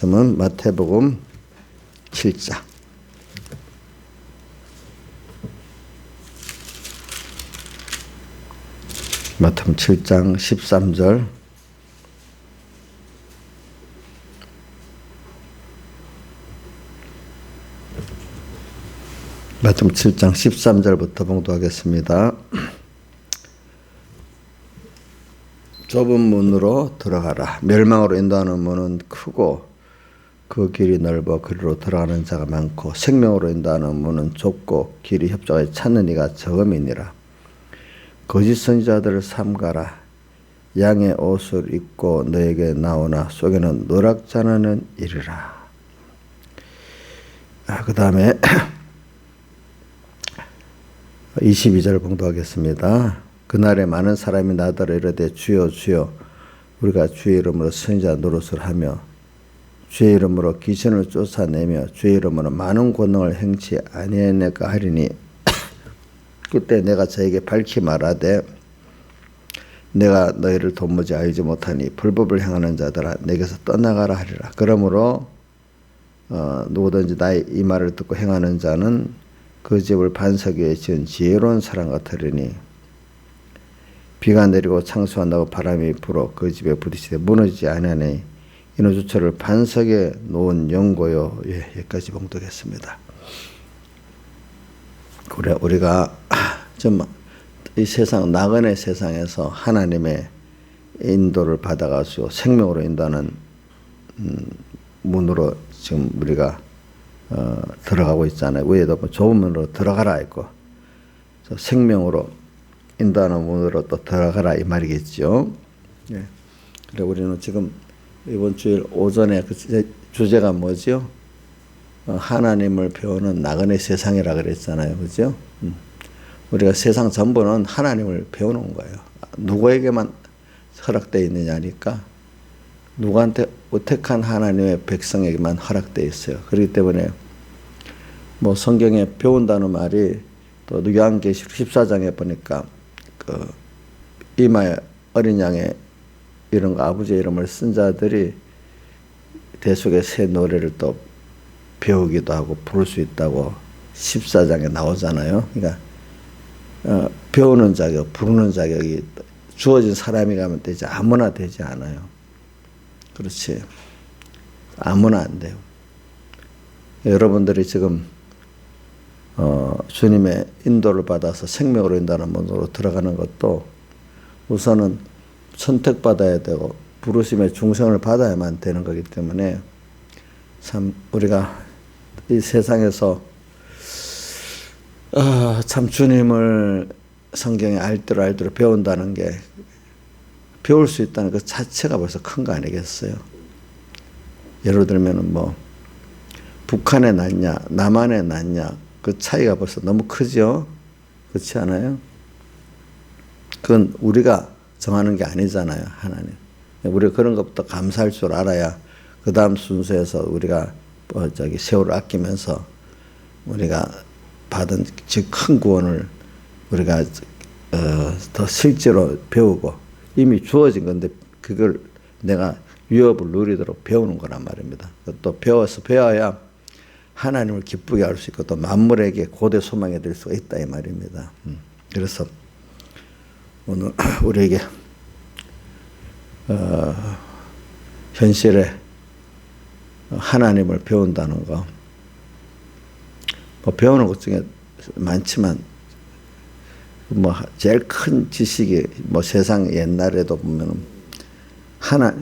말씀은 마태복음 7장. 마태복음 7장 13절. 마태복음 7장 13절부터 봉독하겠습니다. 좁은 문으로 들어가라. 멸망으로 인도하는 문은 크고 그 길이 넓어 그리로 들어가는 자가 많고 생명으로 인도하는 문은 좁고 길이 협착하여 찾는 이가 적음이니라. 거짓 선지자들을 삼가라. 양의 옷을 입고 너에게 나오나 속에는 노략자나는 이르라. 그 다음에 22절 봉독하겠습니다. 그날에 많은 사람이 나더러 이르되 주여 주여 우리가 주의 이름으로 선지자 노릇을 하며 주의 이름으로 귀신을 쫓아내며 주의 이름으로 많은 권능을 행치 아니하였나이까 하리니 그때 내가 저에게 밝히 말하되 내가 너희를 도무지 알지 못하니 불법을 행하는 자들아 내게서 떠나가라 하리라. 그러므로 누구든지 나의 이 말을 듣고 행하는 자는 그 집을 반석 위에 지은 지혜로운 사람 같으리니 비가 내리고 창수한다고 바람이 불어 그 집에 부딪히되 무너지지 아니하니 이는 주처를 반석에 놓은 연고요. 예, 여기까지 봉독했습니다. 그래 우리가 좀 이 세상 나그네 세상에서 하나님의 인도를 받아가지고 생명으로 인도하는 문으로 지금 우리가 들어가고 있잖아요. 위에도 좁은 문으로 들어가라 했고 생명으로 인도하는 문으로 또 들어가라 이 말이겠죠. 예. 그래 우리는 지금 이번 주일 오전에 그 주제가 뭐죠? 하나님을 배우는 나그네 세상이라 그랬잖아요. 그죠? 우리가 세상 전부는 하나님을 배우는 거예요. 누구에게만 허락되어 있느냐니까 누구한테 우택한 하나님의 백성에게만 허락되어 있어요. 그렇기 때문에 뭐 성경에 배운다는 말이 또 요한계시록 14장에 보니까 그 이마에 어린 양의 이름과 아버지의 이름을 쓴 자들이 대속의 새 노래를 또 배우기도 하고 부를 수 있다고 14장에 나오잖아요. 그러니까 배우는 자격, 부르는 자격이 주어진 사람이 가면 되지 아무나 되지 않아요. 그렇지. 아무나 안 돼요. 여러분들이 지금 주님의 인도를 받아서 생명으로 인도하는 문으로 들어가는 것도 우선은 선택받아야 되고 부르심의 중생을 받아야만 되는 거기 때문에 참 우리가 이 세상에서 참 주님을 성경에 알대로 배운다는 게 배울 수 있다는 그 자체가 벌써 큰 거 아니겠어요? 예를 들면 뭐 북한에 낫냐 남한에 낫냐 그 차이가 벌써 너무 크죠? 그렇지 않아요? 그건 우리가 정하는 게 아니잖아요. 하나님. 우리가 그런 것부터 감사할 줄 알아야 그 다음 순서에서 우리가 세월을 아끼면서 우리가 받은 큰 구원을 우리가 더 실제로 배우고 이미 주어진 건데 그걸 내가 유업을 누리도록 배우는 거란 말입니다. 또 배워야 하나님을 기쁘게 할 수 있고 또 만물에게 고대 소망이 될 수가 있다 이 말입니다. 그래서 오늘 우리에게 현실에 하나님을 배운다는 거 뭐 배우는 것 중에 많지만 뭐 제일 큰 지식이 뭐 세상 옛날에도 보면은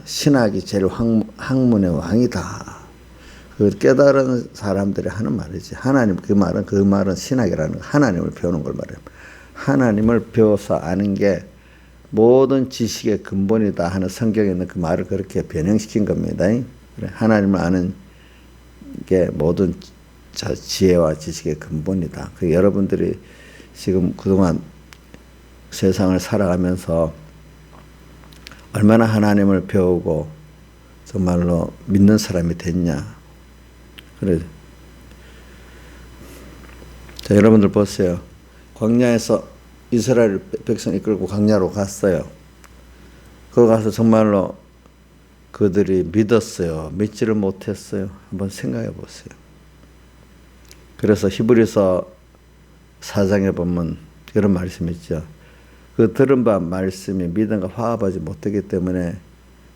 신학이 제일 학문의 왕이다. 그 깨달은 사람들이 하는 말이지. 하나님 그 말은 신학이라는 거. 하나님을 배우는 걸 말해요. 하나님을 배워서 아는 게 모든 지식의 근본이다 하는 성경에 있는 그 말을 그렇게 변형시킨 겁니다. 그래, 하나님을 아는 게 모든 지혜와 지식의 근본이다. 그 여러분들이 지금 그동안 세상을 살아가면서 얼마나 하나님을 배우고 정말로 믿는 사람이 됐냐. 그래. 자, 여러분들 보세요. 광야에서 이스라엘 백성 이끌고 광야로 갔어요. 거기 가서 정말로 그들이 믿었어요? 믿지를 못했어요? 한번 생각해 보세요. 그래서 히브리서 4장에 보면 이런 말씀이 있죠. 그 들은 바 말씀이 믿음과 화합하지 못하기 때문에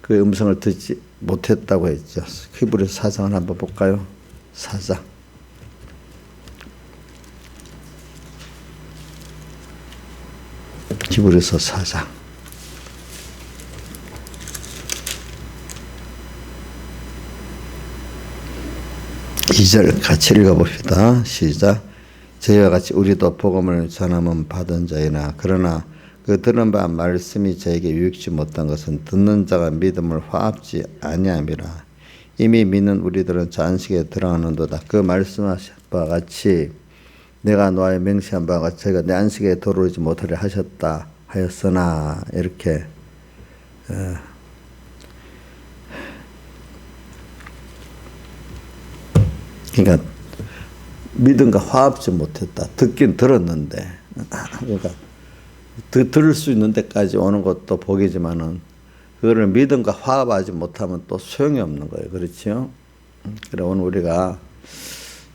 그 음성을 듣지 못했다고 했죠. 히브리서 4장을 한번 볼까요? 4장. 히브리서 4장. 2절 같이 읽어봅시다. 시작. 저희와 같이 우리도 복음을 전하면 받은 자이나 그러나 그 들은 바 말씀이 저에게 유익지 못한 것은 듣는 자가 믿음을 화합지 아니함이라. 이미 믿는 우리들은 저 안식에 들어가는도다. 그 말씀하신 바와 같이 내가 노아에 맹세한 바와 같이 저희가 내 안식에 들어오지 못하려 하셨다 하였으나 이렇게 그러니까 믿음과 화합지 못했다. 듣긴 들었는데 그러니까 들을 수 있는 데까지 오는 것도 복이지만은 그거를 믿음과 화합하지 못하면 또 소용이 없는 거예요. 그렇죠? 그래 오늘 우리가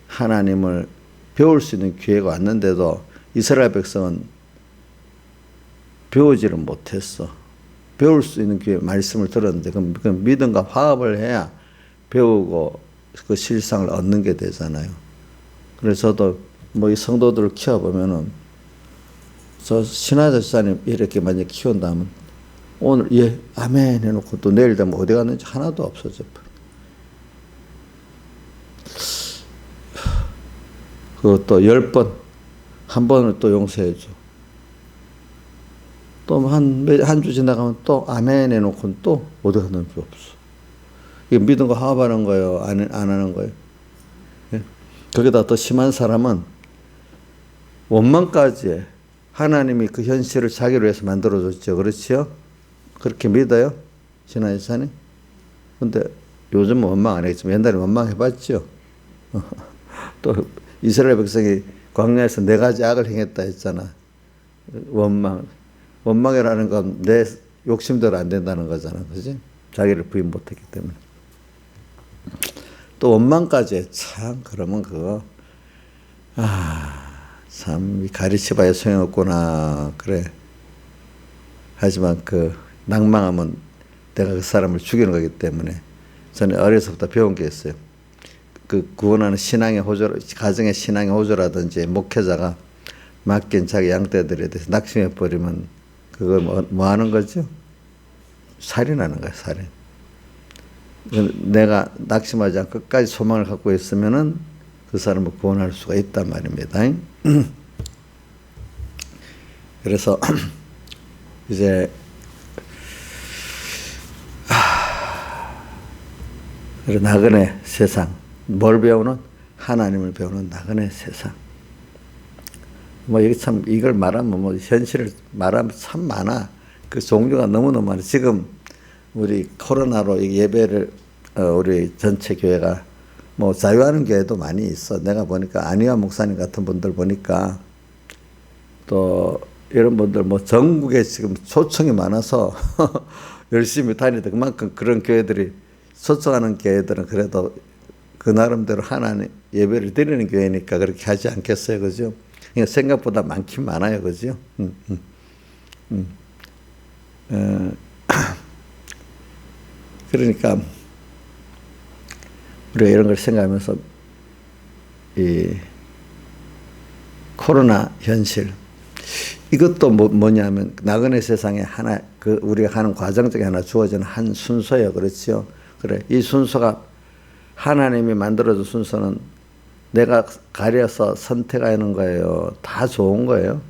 하나님을 배울 수 있는 기회가 왔는데도 이스라엘 백성은 배우지를 못했어. 배울 수 있는 기회 말씀을 들었는데 그 믿음과 화합을 해야 배우고 그 실상을 얻는 게 되잖아요. 그래서 저도 뭐 이 성도들을 키워보면은 저 신하자 집사님 이렇게 만약 키운다면 오늘 예 아멘 해놓고 또 내일 되면 어디 갔는지 하나도 없어져. 그것도 10번 한 번을 또 용서해줘. 또 한 주 지나가면 또 아멘 해놓고는 또 어디 갔는지 없어. 이게 믿음과 화합하는 거예요? 안 하는 거예요? 예? 거기다 더 심한 사람은 원망까지 해. 하나님이 그 현실을 자기로 해서 만들어줬죠. 그렇지요? 그렇게 믿어요? 신하이사님? 근데 요즘은 원망 안 하겠지만 옛날에 원망해봤죠? 또 이스라엘 백성이 광야에서 4가지 악을 행했다 했잖아. 원망이라는 건 내 욕심대로 안 된다는 거잖아. 그지? 자기를 부인 못했기 때문에. 또 원망까지 해. 참 그러면 그거 참 가르치봐야 소용없구나. 그래. 하지만 그 낭망하면 내가 그 사람을 죽이는 거기 때문에 저는 어려서부터 배운 게 있어요. 그 구원하는 신앙의 호조, 가정의 신앙의 호조라든지 목회자가 맡긴 자기 양떼들에 대해서 낙심해 버리면 그걸 뭐 하는 거죠? 살인하는 거야, 살인. 내가 낙심하지 않고 끝까지 소망을 갖고 있으면은 그 사람을 구원할 수가 있단 말입니다. 그래서 이제 나그네 세상 뭘 배우는? 하나님을 배우는 나그네 세상. 뭐 이게 참 이걸 말하면 뭐 현실을 말하면 참 많아. 그 종류가 너무너무 많아. 지금 우리 코로나로 예배를 우리 전체 교회가 뭐 자유하는 교회도 많이 있어. 내가 보니까 안희화 목사님 같은 분들 보니까 또 이런 분들 뭐 전국에 지금 초청이 많아서 열심히 다니다. 그만큼 그런 교회들이 초청하는 교회들은 그래도 그 나름대로 하나님 예배를 드리는 교회니까 그렇게 하지 않겠어요, 그죠? 그러니까 생각보다 많긴 많아요, 그죠? 그러니까 우리가 이런 걸 생각하면서 이 코로나 현실 이것도 뭐냐면 나그네 세상에 하나 그 우리가 하는 과정 중에 하나 주어지는 한 순서예요, 그렇죠? 그래 이 순서가 하나님이 만들어준 순서는 내가 가려서 선택하는 거예요. 다 좋은 거예요.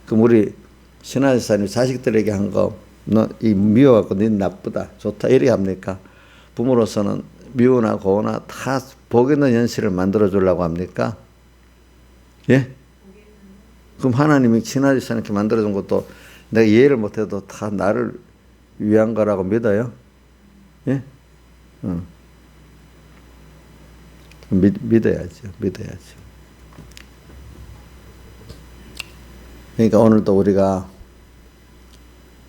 그럼 우리 신하사님 자식들에게 한 거 너 이 미워갖고 니 나쁘다 좋다 이렇게 합니까? 부모로서는 미우나 고우나 다 복 있는 현실을 만들어 주려고 합니까? 예? 그럼 하나님이 신하사님 이렇게 만들어준 것도 내가 이해를 못해도 다 나를 위한 거라고 믿어요? 예? 믿어야죠. 그러니까 오늘도 우리가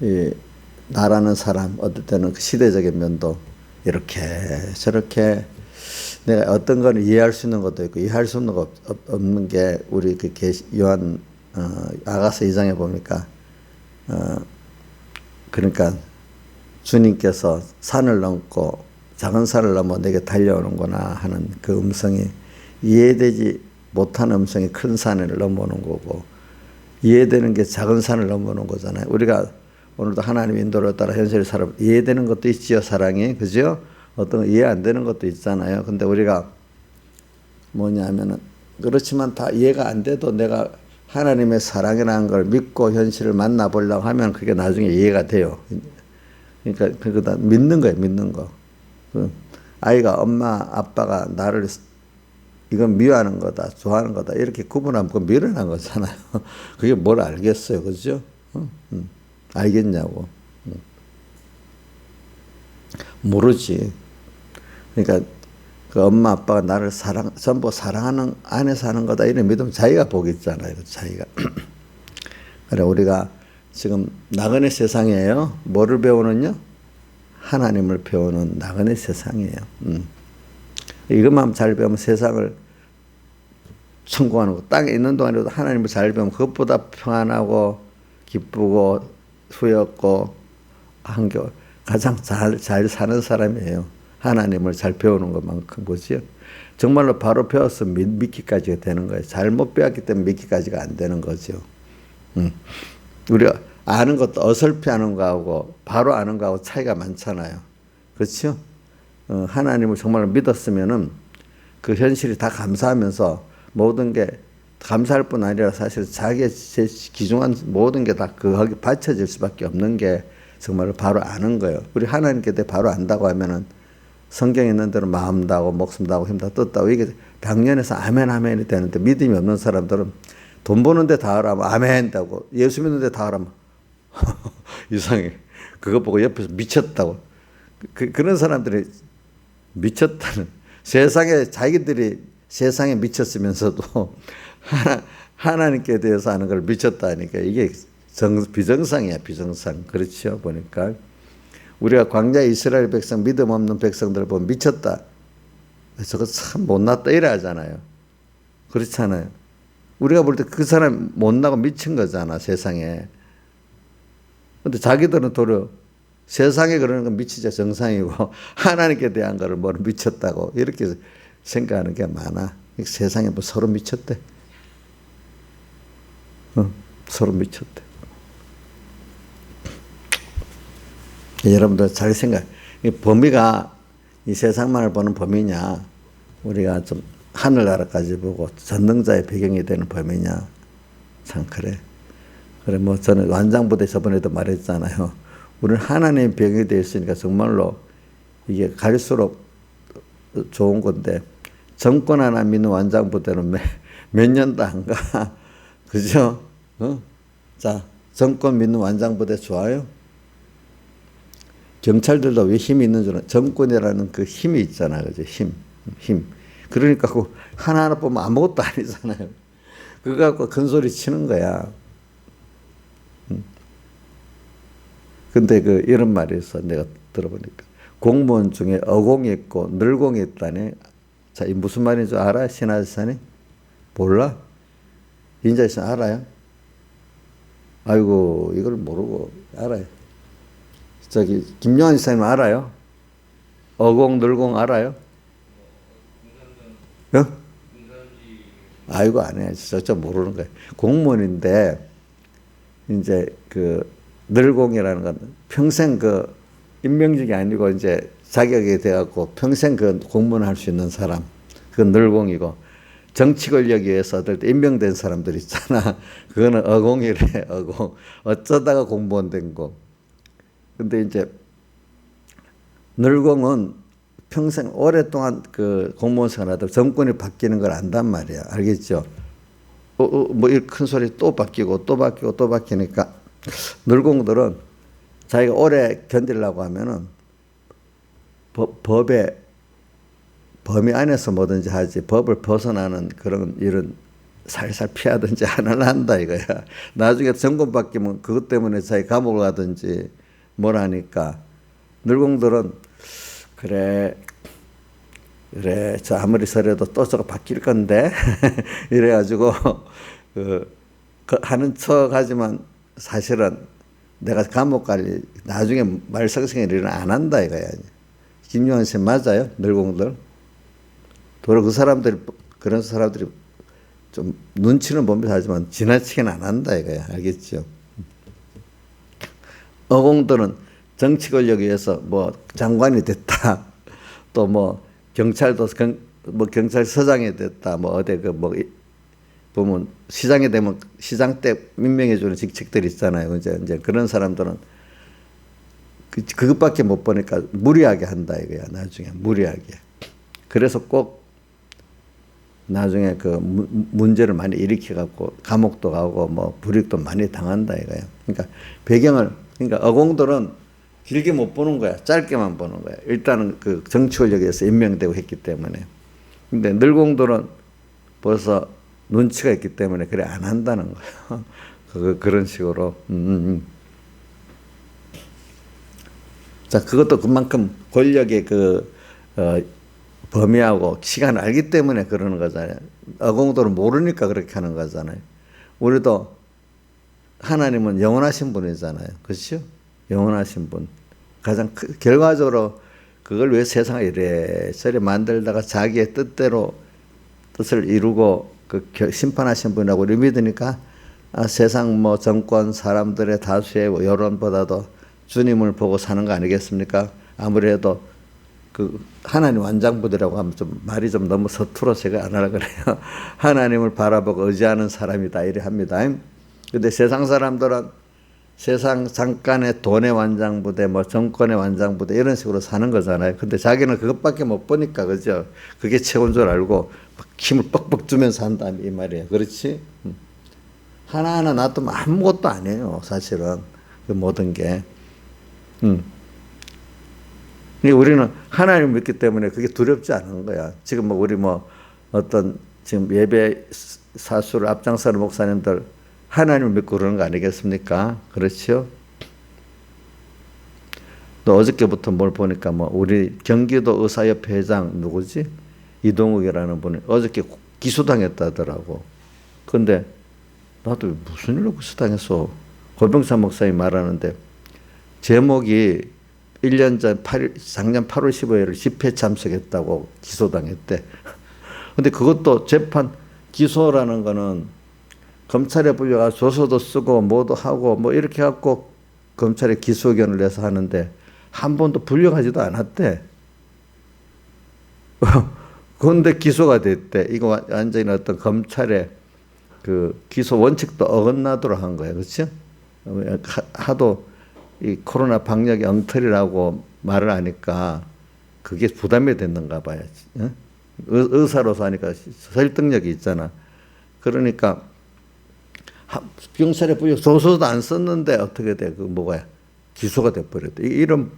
이 나라는 사람, 어떨 때는 그 시대적인 면도 이렇게 저렇게 내가 어떤 걸 이해할 수 있는 것도 있고 이해할 수 없는 거 없는 게 우리 그 요한 아가서 2장에 보니까 그러니까 주님께서 산을 넘고 작은 산을 넘어 내게 달려오는구나 하는 그 음성이 이해되지 못하는 음성이 큰 산을 넘어오는 거고 이해되는 게 작은 산을 넘어오는 거잖아요. 우리가 오늘도 하나님 인도를 따라 현실을 살아 이해되는 것도 있지요, 사랑이. 그죠? 어떤 거 이해 안 되는 것도 있잖아요. 근데 우리가 뭐냐면은 그렇지만 다 이해가 안 돼도 내가 하나님의 사랑이라는 걸 믿고 현실을 만나보려고 하면 그게 나중에 이해가 돼요. 그러니까 그거 다 믿는 거예요, 믿는 거. 아이가 엄마, 아빠가 나를 이건 미워하는 거다, 좋아하는 거다 이렇게 구분하면 그건 미련한 거잖아요. 그게 뭘 알겠어요, 그죠? 알겠냐고. 모르지. 그러니까 그 엄마 아빠가 나를 전부 사랑하는 안에서 하는 거다 이런 믿으면 자기가 복이 있잖아요. 자기가. 그래 우리가 지금 나그네 세상이에요. 뭐를 배우는요? 하나님을 배우는 나그네 세상이에요. 이것만 잘 배우면 세상을 성공하는 거. 땅에 있는 동안에도 하나님을 잘 배우면 그것보다 평안하고 기쁘고 후회 없고 한결 가장 잘 사는 사람이에요. 하나님을 잘 배우는 것만큼 보지요. 정말로 바로 배워서 믿기까지가 되는 거예요. 잘못 배웠기 때문에 믿기까지가 안 되는 거죠. 우리가 아는 것도 어설피 아는 거하고 바로 아는 거하고 차이가 많잖아요. 그렇죠? 하나님을 정말로 믿었으면은 그 현실이 다 감사하면서 모든 게 감사할 뿐 아니라 사실 자기의 기중한 모든 게 다 거기에 받쳐질 수밖에 없는 게 정말로 바로 아는 거예요. 우리 하나님께 대해 바로 안다고 하면은 성경에 있는 대로 마음 다하고 목숨 다하고 힘 다 떴다고 이게 당연해서 아멘 아멘이 되는데 믿음이 없는 사람들은 돈 버는데 다 하라면 아멘 다고 예수 믿는데 다 하라면 이상해. 그거 보고 옆에서 미쳤다고. 그런 사람들이 미쳤다는 세상에 자기들이 세상에 미쳤으면서도 하나님께 대해서 하는 걸 미쳤다니까 이게 비정상이야 비정상. 그렇죠 보니까 우리가 광야 이스라엘 백성 믿음 없는 백성들 보면 미쳤다. 저거 참 못났다 이래 하잖아요. 그렇잖아요. 우리가 볼 때 그 사람 못나고 미친 거잖아 세상에. 근데 자기들은 도리어 세상에 그러는 건 미치자 정상이고 하나님께 대한 거를 뭐 미쳤다고 이렇게 생각하는 게 많아. 세상에 뭐 서로 미쳤대. 서로 미쳤대. 여러분들 잘 생각. 이 범위가 이 세상만을 보는 범위냐, 우리가 좀 하늘나라까지 보고 전능자의 배경이 되는 범위냐, 참 그래. 그래 뭐 저는 완장부대 저번에도 말했잖아요. 우리는 하나님의 배경이 되어 있으니까 정말로 이게 갈수록 좋은 건데 정권 하나 믿는 완장부대는 몇 년도 안 가. 그죠? 자, 정권 믿는 완장부대 좋아요? 경찰들도 왜 힘이 있는 줄 알아? 정권이라는 그 힘이 있잖아. 그죠? 힘. 그러니까 그 하나하나 보면 아무것도 아니잖아요. 그거 갖고 큰 소리 치는 거야. 근데 이런 말이 있어. 내가 들어보니까. 공무원 중에 어공이 있고 늘공이 있다네. 자, 이 무슨 말인지 줄 알아? 신하사님? 몰라? 인자이선 알아요? 아이고, 이걸 모르고 알아요. 저기, 김용환 지사님 알아요? 어공, 늘공 알아요? 아이고, 안 해. 저 모르는 거예요. 공무원인데, 이제 늘공이라는 건 평생 임명직이 아니고 이제 자격이 돼갖고 평생 공무원 할 수 있는 사람. 그건 늘공이고, 정치 권력에 의해서 어떨 때 임명된 사람들 있잖아. 그거는 어공이래, 어공. 어쩌다가 공무원 된 거. 근데 이제, 늘공은 평생 오랫동안 공무원 생활하다 정권이 바뀌는 걸 안단 말이야. 알겠죠? 뭐 이 큰 소리 또 바뀌고 또 바뀌고 또 바뀌니까 늘공들은 자기가 오래 견디려고 하면은 법의 범위 안에서 뭐든지 하지 법을 벗어나는 그런 일은 살살 피하든지 안 한다 이거야. 나중에 정권 바뀌면 그것 때문에 자기 감옥을 가든지 뭐라니까 늘공들은 그래 저 아무리 서래도 또 저거 바뀔 건데 이래가지고 그 하는 척하지만 사실은 내가 감옥 갈 나중에 말썽생일 일은 안 한다 이거야. 김용환 씨 맞아요? 늘공들. 도로 그 사람들이 그런 사람들이 좀 눈치는 보면서 하지만 지나치게는 안 한다 이거야. 알겠죠? 어공들은 정치 권력에 의해서 뭐 장관이 됐다. 또 뭐 경찰도 뭐 경찰서장이 됐다. 뭐 어디 그 뭐 보면 시장에 되면 시장 때 임명해 주는 직책들 있잖아요. 이제 그런 사람들은 그것밖에 못 보니까 무리하게 한다 이거야. 나중에 무리하게. 그래서 꼭 나중에 그 문제를 많이 일으켜 갖고 감옥도 가고 뭐 불이익도 많이 당한다 이거야. 그러니까 배경을 그러니까 어공들은 길게 못 보는 거야. 짧게만 보는 거야. 일단은 그 정치 권력에서 임명되고 했기 때문에. 근데 늘공들은 벌써 눈치가 있기 때문에 그래 안 한다는 거야. 그런 식으로. 자, 그것도 그만큼 권력의 범위하고 시간을 알기 때문에 그러는 거잖아요. 어공들은 모르니까 그렇게 하는 거잖아요. 우리도 하나님은 영원하신 분이잖아요. 그렇죠? 영원하신 분. 가장 결과적으로 그걸 왜 세상을 이래저래 만들다가 자기의 뜻대로 뜻을 이루고 심판하신 분이라고 우리 믿으니까 세상 뭐 정권 사람들의 다수의 여론보다도 주님을 보고 사는 거 아니겠습니까? 아무래도 그 하나님 완장부대라고 하면 좀 말이 좀 너무 서툴어 제가 안 하려고 그래요. 하나님을 바라보고 의지하는 사람이다 이래 합니다. 근데 세상 사람들은 세상 잠깐의 돈의 완장부대 뭐 정권의 완장부대 이런 식으로 사는 거잖아요. 근데 자기는 그것밖에 못 보니까 그죠? 그게 최고인 줄 알고 힘을 뻑뻑 주면서 한다 이 말이에요. 그렇지? 하나하나 놔두면 아무것도 아니에요. 사실은 그 모든 게. 우리는 하나님을 믿기 때문에 그게 두렵지 않은 거야. 지금 뭐 우리 뭐 어떤 지금 예배 사수를 앞장서는 목사님들 하나님을 믿고 그러는 거 아니겠습니까? 그렇죠? 또 어저께부터 뭘 보니까 뭐 우리 경기도 의사협회 회장 누구지? 이동욱이라는 분이 어저께 기소당했다더라고. 근데 나도 무슨 일로 기소당했어? 고병찬 목사님이 말하는데 제목이 1년 전 작년 8월 15일 집회 참석했다고 기소당했대. 근데 그것도 재판 기소라는 거는 검찰에 불려가 조서도 쓰고 뭐도 하고 뭐 이렇게 갖고 검찰에 기소 의견을 내서 하는데 한 번도 불려가지도 않았대. 그런데 기소가 됐대. 이거 완전히 어떤 검찰의 그 기소 원칙도 어긋나도록 한 거예요. 그렇죠? 하도 이 코로나 방역이 엉터리라고 말을 하니까 그게 부담이 됐는가 봐요. 의사로서 하니까 설득력이 있잖아. 그러니까 경찰에 불려 조서도 안 썼는데 어떻게 돼? 그 뭐가 기소가 돼 버렸대. 이런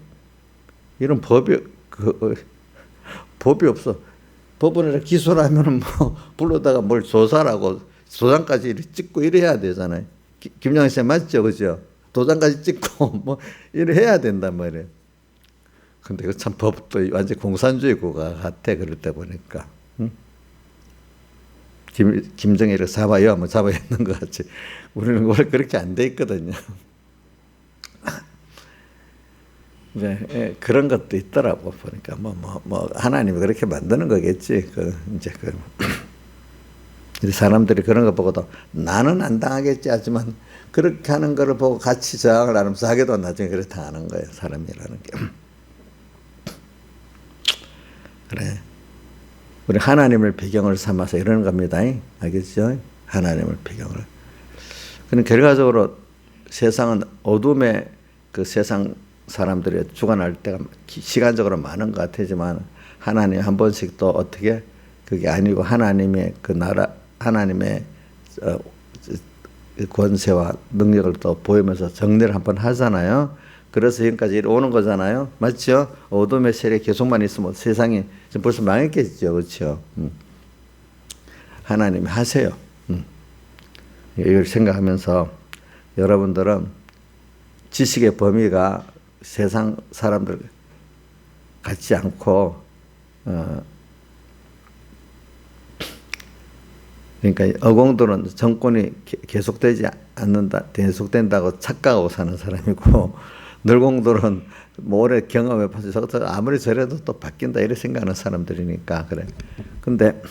법이 없어. 법원에 기소를 하면은 뭐 불러다가 뭘 조사라고 도장까지 이렇게 찍고 이래야 되잖아요. 김영희 씨 맞죠, 그죠? 도장까지 찍고 뭐 이래 해야 된단 말이에요. 근데 그 참 법도 완전 공산주의 국가 같아 그럴 때 보니까. 응? 김정일을 잡아요 하면 잡아야 있는 것 같지. 우리는 원래 그렇게 안 돼 있거든요. 네, 그런 것도 있더라고 보니까 뭐 하나님이 그렇게 만드는 거겠지. 이제 사람들이 그런 거 보고도 나는 안 당하겠지 하지만 그렇게 하는 거를 보고 같이 저항을 하면서 하게도 나중에 그렇게 당하는 거예요. 사람이라는 게. 그래. 우리 하나님을 배경을 삼아서 이러는 겁니다. 알겠죠? 하나님을 배경을. 그럼 결과적으로 세상은 어둠의 그 세상 사람들이 주관할 때가 시간적으로 많은 것 같지만 하나님 한 번씩 또 어떻게 그게 아니고 하나님의 그 나라 하나님의 권세와 능력을 또 보이면서 정리를 한번 하잖아요. 그래서 지금까지 오는 거잖아요. 맞죠? 어둠의 세력 계속만 있으면 세상이 지금 벌써 망했겠죠. 그렇죠? 하나님이 하세요. 이걸 생각하면서 여러분들은 지식의 범위가 세상 사람들 같지 않고 그러니까 어공들은 정권이 계속되지 않는다, 계속된다고 착각하고 사는 사람이고 널공들은 뭐 오래 경험해 봐서 저것도 아무리 저래도 또 바뀐다 이렇게 생각하는 사람들이니까 그래. 근데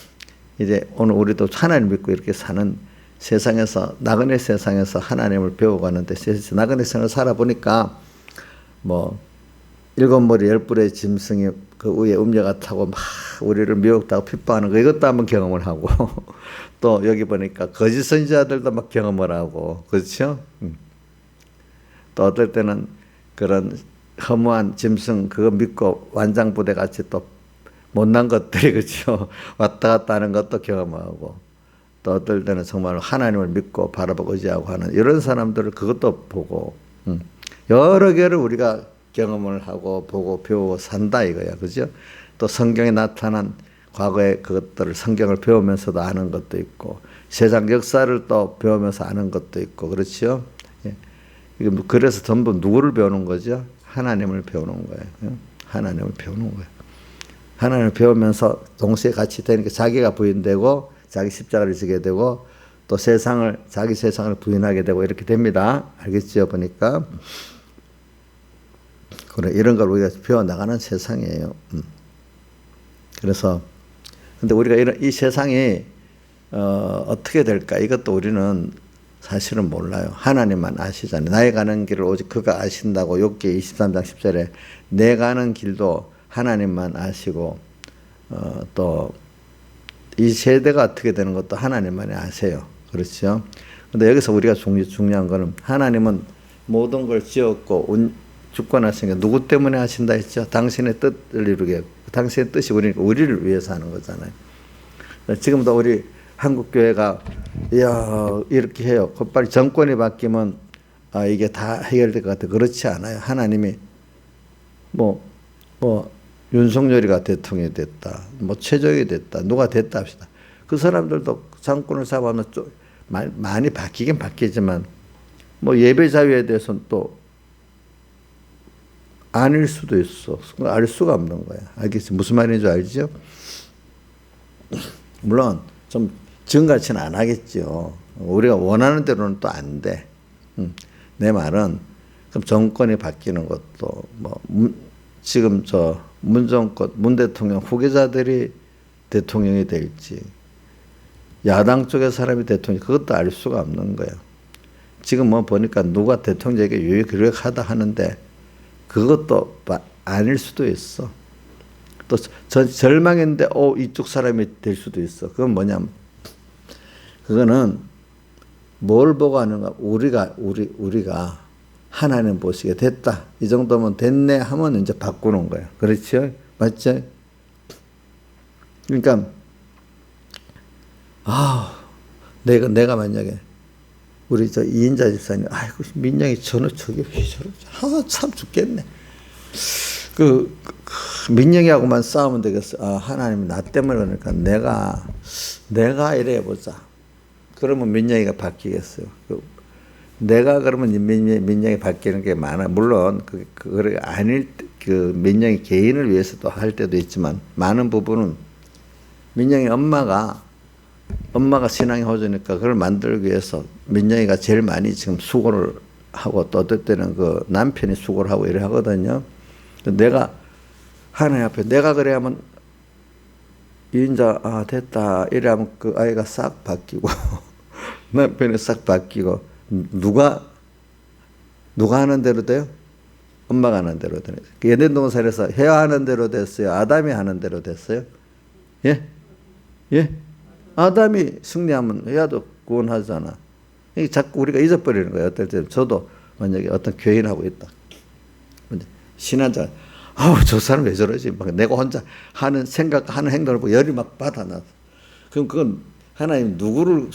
이제 오늘 우리도 하나님 믿고 이렇게 사는 세상에서 나그네 세상에서 하나님을 배워가는데 나그네 세상을 살아보니까 뭐 일곱 머리 열 뿔의 짐승이 그 위에 음녀가 타고 막 우리를 미혹하고 핍박하는 거 이것도 한번 경험을 하고 또 여기 보니까 거짓 선지자들도 막 경험을 하고 그렇죠? 또 어떨 때는 그런 허무한 짐승 그거 믿고 완장부대 같이 또 못난 것들이 그렇죠? 왔다 갔다 하는 것도 경험하고 또 어떨 때는 정말 하나님을 믿고 바라보고 의지하고 하는 이런 사람들을 그것도 보고 여러 개를 우리가 경험을 하고 보고 배우고 산다 이거야. 그죠? 또 성경에 나타난 과거의 그것들을 성경을 배우면서도 아는 것도 있고 세상 역사를 또 배우면서 아는 것도 있고 그렇죠? 예. 그래서 전부 누구를 배우는 거죠? 하나님을 배우는 거예요. 하나님을 배우는 거예요. 하나님을 배우면서 동시에 같이 되니까 자기가 부인되고 자기 십자가를 지게 되고 또 세상을 자기 세상을 부인하게 되고 이렇게 됩니다. 알겠죠? 보니까 그래 이런 걸 우리가 배워나가는 세상이에요. 그래서 근데 우리가 이런 이 세상이 어떻게 될까 이것도 우리는 사실은 몰라요. 하나님만 아시잖아요. 나의 가는 길을 오직 그가 아신다고 욥기 23장 10절에 내 가는 길도 하나님만 아시고 또 이 세대가 어떻게 되는 것도 하나님만이 아세요. 그렇죠? 근데 여기서 우리가 중요한 거는 하나님은 모든 걸 지었고 주권하시니까 누구 때문에 하신다 했죠? 당신의 뜻을 이루게. 당신의 뜻이 우리를 위해서 하는 거잖아요. 지금도 우리 한국교회가 이야 이렇게 해요. 곧바로 정권이 바뀌면 이게 다 해결될 것 같아요. 그렇지 않아요. 하나님이 뭐 윤석열이가 대통령이 됐다. 뭐 최저이 됐다. 누가 됐다 합시다. 그 사람들도 정권을 잡아면 좀 많이 바뀌긴 바뀌지만 뭐 예배 자유에 대해서는 또 아닐 수도 있어. 알 수가 없는 거야. 알겠지? 무슨 말인지 알죠? 물론 좀 지금같이는 안 하겠죠. 우리가 원하는 대로는 또 안 돼. 내 말은 그럼 정권이 바뀌는 것도 뭐 지금 문 대통령 후계자들이 대통령이 될지 야당 쪽의 사람이 대통령 그것도 알 수가 없는 거예요. 지금 뭐 보니까 누가 대통령에게 유력하다 하는데 그것도 아닐 수도 있어. 또 절망인데 이쪽 사람이 될 수도 있어. 그건 뭐냐면 그거는 뭘 보고 하는가? 우리가 하나님 보시게 됐다. 이 정도면 됐네 하면 이제 바꾸는 거예요. 그렇죠? 맞죠? 그러니까 내가 만약에 우리 이인자 집사님, 아이고 민영이 저기 참 죽겠네. 민영이하고만 싸우면 되겠어. 하나님이 나 때문에 그러니까 내가 이래 보자. 그러면 민영이가 바뀌겠어요. 내가 그러면 민영이 바뀌는 게 많아. 물론 그게 아닐 민영이 개인을 위해서도 할 때도 있지만 많은 부분은 민영이 엄마가 신앙의 호주니까 그걸 만들기 위해서 민영이가 제일 많이 지금 수고를 하고 또 어떨 때는 그 남편이 수고를 하고 이래 하거든요. 내가 하나님 앞에 내가 그래 하면 이인자 됐다 이래 하면 그 아이가 싹 바뀌고 남편이 싹 바뀌고 누가 하는 대로 돼요? 엄마가 하는 대로 돼요. 예덴 동산에서 해와 하는 대로 됐어요? 아담이 하는 대로 됐어요? 예? 아담이 승리하면 해야도 구원하잖아. 이게 자꾸 우리가 잊어버리는 거예요. 어떨 때 저도 만약에 어떤 교인하고 있다. 신한자, 저 사람 왜 저러지? 막 내가 혼자 하는 생각하는 행동을 보고 열이 막 받아나. 그럼 그건 하나님 누구를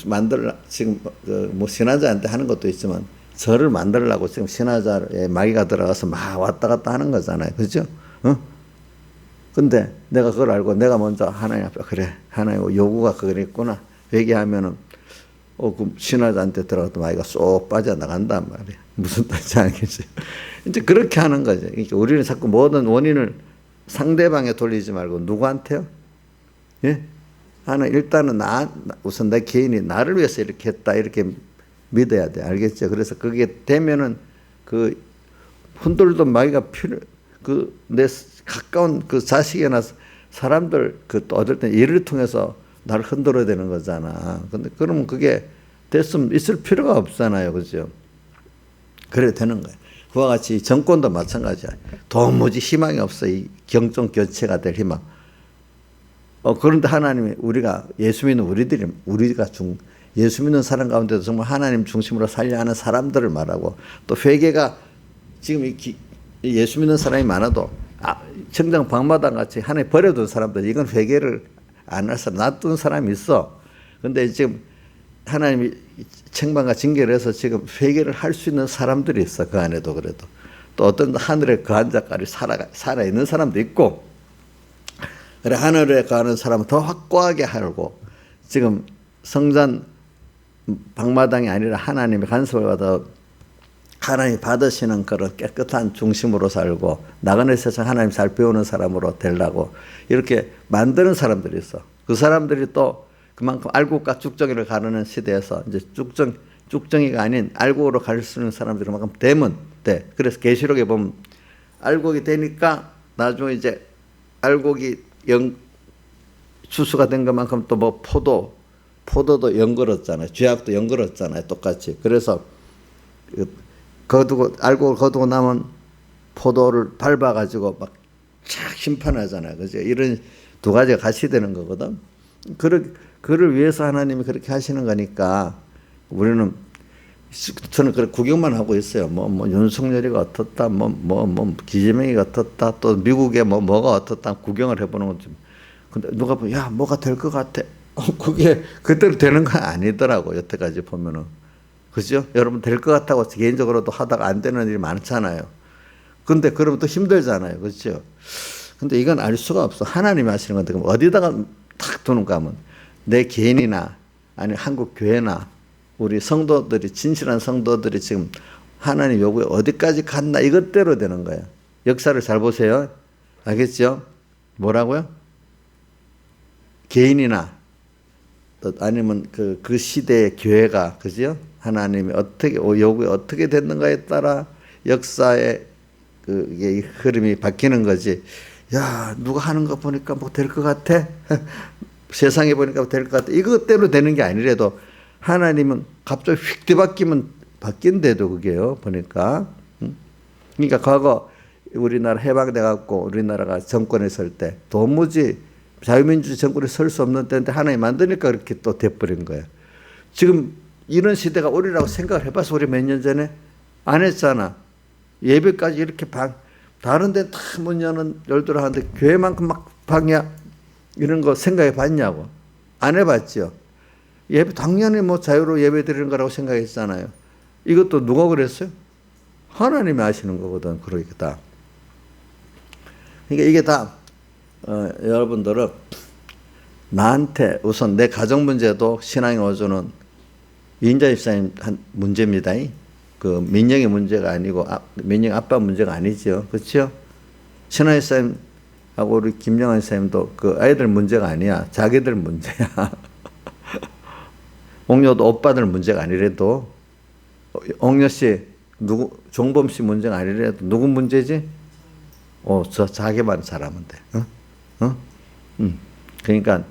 지금 뭐 신하자한테 하는 것도 있지만 저를 만들려고 지금 신하자에 마귀가 들어가서 막 왔다 갔다 하는 거잖아요. 그죠? 근데 내가 그걸 알고 내가 먼저 하나님 앞에 그래 하나님 요구가 그랬구나 얘기하면은 그 신화자한테 들어가도 아이가 쏙 빠져나간단 말이야. 무슨 뜻인지 알겠어요? 이제 그렇게 하는 거죠. 그러니까 우리는 자꾸 모든 원인을 상대방에 돌리지 말고 누구한테요? 예? 하나 일단은 우선 내 개인이 나를 위해서 이렇게 했다 이렇게 믿어야 돼. 알겠죠? 그래서 그게 되면은 그 흔들던 마귀가 내 가까운 그 자식이나 사람들 또 어떨 때 일을 통해서 나를 흔들어야 되는 거잖아. 근데 그러면 그게 됐으면 있을 필요가 없잖아요. 그죠? 그래야 되는 거예요. 그와 같이 정권도 마찬가지야. 도무지 희망이 없어. 이 경종 교체가 될 희망. 그런데 하나님이 우리가 예수 믿는 예수 믿는 사람 가운데도 정말 하나님 중심으로 살려 하는 사람들을 말하고 또 회개가 지금 예수 믿는 사람이 많아도 청정 방마당 같이 하나님 버려둔 사람들 이건 회개를 안 해서 놔둔 사람이 있어. 근데 지금 하나님이 책망과 징계를 해서 지금 회개를 할 수 있는 사람들이 있어. 그 안에도 그래도. 또 어떤 하늘에 거한 자까지 살아있는 사람도 있고 그래 하늘에 거하는 사람은 더 확고하게 하고 지금 성전 방마당이 아니라 하나님의 간섭을 받아 하나님이 받으시는 그런 깨끗한 중심으로 살고 나그네 세상 하나님 잘 배우는 사람으로 되려고 이렇게 만드는 사람들이 있어. 그 사람들이 또 그만큼 알곡과 쭉정이를 가르는 시대에서 이제 쭉정이가 아닌 알곡으로 갈 수 있는 사람들이 그만큼 되면 돼. 그래서 계시록에 보면 알곡이 되니까 나중에 이제 알곡이 추수가 된 것만큼 또 뭐 포도도 연걸었잖아요. 쥐약도 연걸었잖아요. 똑같이. 그래서 알곡을 거두고 나면 포도를 밟아가지고 막 착 심판하잖아요. 그죠? 이런 두 가지가 같이 되는 거거든. 그를 위해서 하나님이 그렇게 하시는 거니까 우리는 저는 그렇게 구경만 하고 있어요. 뭐 윤석열이가 어떻다, 기재명이가 어떻다, 또 미국에 뭐가 어떻다 구경을 해보는 거죠. 근데 누가 보면 야 뭐가 될 것 같아. 그게 그대로 되는 거 아니더라고 여태까지 보면은. 그죠? 여러분 될 것 같다고 개인적으로도 하다가 안 되는 일이 많잖아요. 근데 그러면 또 힘들잖아요. 그렇죠? 근데 이건 알 수가 없어. 하나님이 하시는 건데 그럼 어디다가 탁 두는가 하면 내 개인이나 아니 한국 교회나 우리 성도들이 진실한 성도들이 지금 하나님 요구에 어디까지 갔나 이것대로 되는 거예요. 역사를 잘 보세요. 알겠죠? 뭐라고요? 개인이나 또 아니면 그 시대의 교회가 그죠? 하나님이 요구에 어떻게 됐는가에 따라 역사의 이게 흐름이 바뀌는 거지. 야 누가 하는 거 보니까 뭐 될 것 같아. 세상에 보니까 될 것 같아. 이것대로 되는 게 아니라도 하나님은 갑자기 휙 뒤바뀌면 바뀐대도 그게요. 보니까. 그러니까 과거 우리나라 해방돼 갖고 우리나라가 정권에 설 때 도무지 자유민주주의 정권에 설 수 없는 때인데 하나님 만드니까 그렇게 또 돼버린 거예요. 지금 이런 시대가 오리라고 생각을 해봐서 우리 몇 년 전에 안 했잖아. 예배까지 이렇게 다른 데 다 문 열도록 하는데 교회만큼 막 방야 이런 거 생각해 봤냐고. 안 해봤죠. 예배 당연히 뭐 자유로 예배 드리는 거라고 생각했잖아요. 이것도 누가 그랬어요? 하나님이 하시는 거거든. 그러니까 이게 다 여러분들은 나한테 우선 내 가정 문제도 신앙의 어조는 이인자 집사님 한 문제입니다. 그 민영의 문제가 아니고 민영 아빠 문제가 아니죠. 그렇죠? 신하 집사님하고 우리 김영환 집사님도 그 아이들 문제가 아니야. 자기들 문제야. 옥녀도 오빠들 문제가 아니래도 옥녀 씨 종범 씨 문제가 아니래도 누구 문제지? 저 자기만 잘하면 돼. 그러니까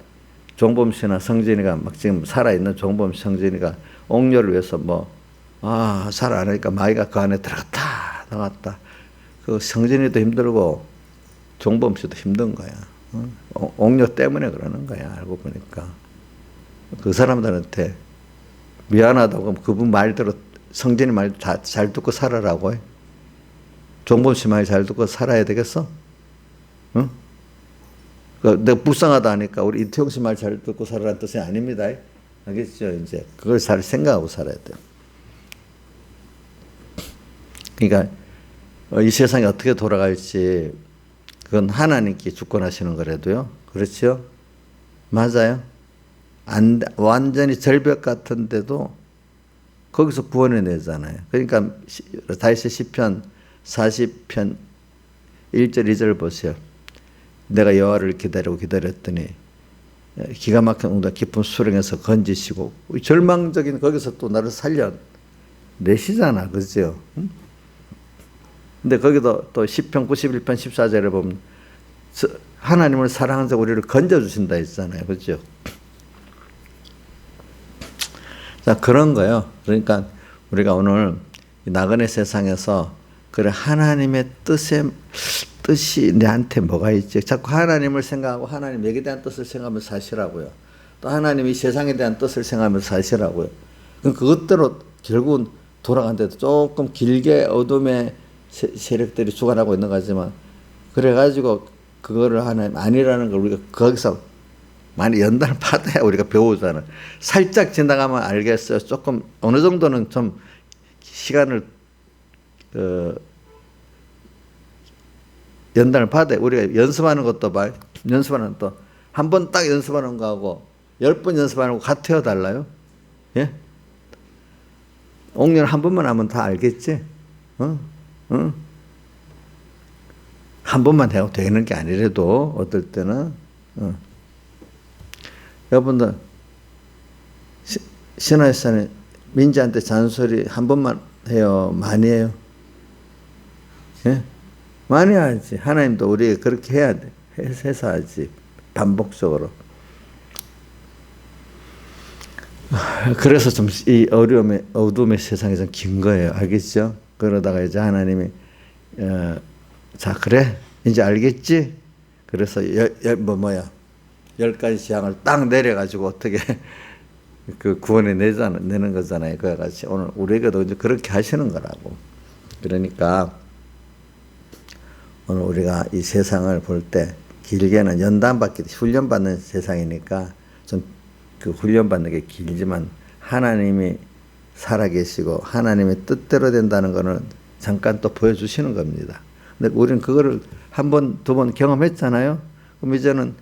종범 씨나 성진이가 막 지금 살아있는 종범 씨, 성진이가 옥녀를 위해서 잘 안 하니까 마귀가 그 안에 들어갔다 나갔다. 그 성진이도 힘들고 종범 씨도 힘든 거야. 옥녀 때문에 그러는 거야. 알고 보니까 그 사람들한테 미안하다고 그분 말대로 성진이 말 잘 듣고 살아라고 해. 종범 씨 말 잘 듣고 살아야 되겠어? 응? 내가 불쌍하다 하니까 우리 이태용 씨 말 잘 듣고 살아라는 뜻이 아닙니다. 알겠죠? 이제 그걸 잘 생각하고 살아야 돼요. 그러니까 이 세상이 어떻게 돌아갈지 그건 하나님께 주권하시는 거라도요. 그렇죠? 맞아요. 완전히 절벽 같은데도 거기서 구원해내잖아요. 그러니까 다윗의 시편 40편 1절 2절 보세요. 내가 여호와를 기다렸더니 기가 막힌 웅덩이 깊은 수렁에서 건지시고, 절망적인 거기서 또 나를 살려내시잖아. 그죠? 근데 거기도 또 시편 91편 14절에 보면 하나님을 사랑하는 자 우리를 건져주신다 했잖아요. 그죠? 자, 그런 거예요. 그러니까 우리가 오늘 나그네 세상에서 그래 하나님의 뜻이 내한테 뭐가 있지? 자꾸 하나님을 생각하고 하나님에게 대한 뜻을 생각하면서 사시라고요. 또 하나님이 세상에 대한 뜻을 생각하면서 사시라고요. 그럼 그것대로 결국은 돌아간데도 조금 길게 어둠의 세력들이 주관하고 있는 거지만, 그래가지고 그거를 하나님 아니라는 걸 우리가 거기서 많이 연단을 받아야 우리가 배우잖아요. 살짝 지나가면 알겠어요. 조금 어느 정도는 좀 시간을 연단을 받아야 우리가 연습하는 것도 연습하는 또 한 번 딱 연습하는 거하고 10번 연습하는 거 같아요, 달라요? 예? 옥년 한 번만 하면 다 알겠지? 한 번만 해도 되는 게 아니라도 어떨 때는 여러분들 신화에서는 민지한테 잔소리 한 번만 해요? 많이 해요? 예? 많이 하지. 하나님도 우리가 그렇게 해야 돼. 해서 하지. 반복적으로. 그래서 좀 이 어둠의 세상이 좀 긴 거예요. 알겠죠? 그러다가 이제 하나님이 자, 그래 이제 알겠지? 그래서 10가지 재앙을 딱 내려가지고 어떻게 그 구원에 내는 거잖아요. 그와 같이 오늘 우리에게도 이제 그렇게 하시는 거라고. 그러니까 오늘 우리가 이 세상을 볼 때 길게는 연단받기, 훈련받는 세상이니까 좀 그 훈련받는 게 길지만 하나님이 살아계시고 하나님의 뜻대로 된다는 거는 잠깐 또 보여주시는 겁니다. 근데 우리는 그거를 한 번, 두 번 경험했잖아요. 그럼 이제는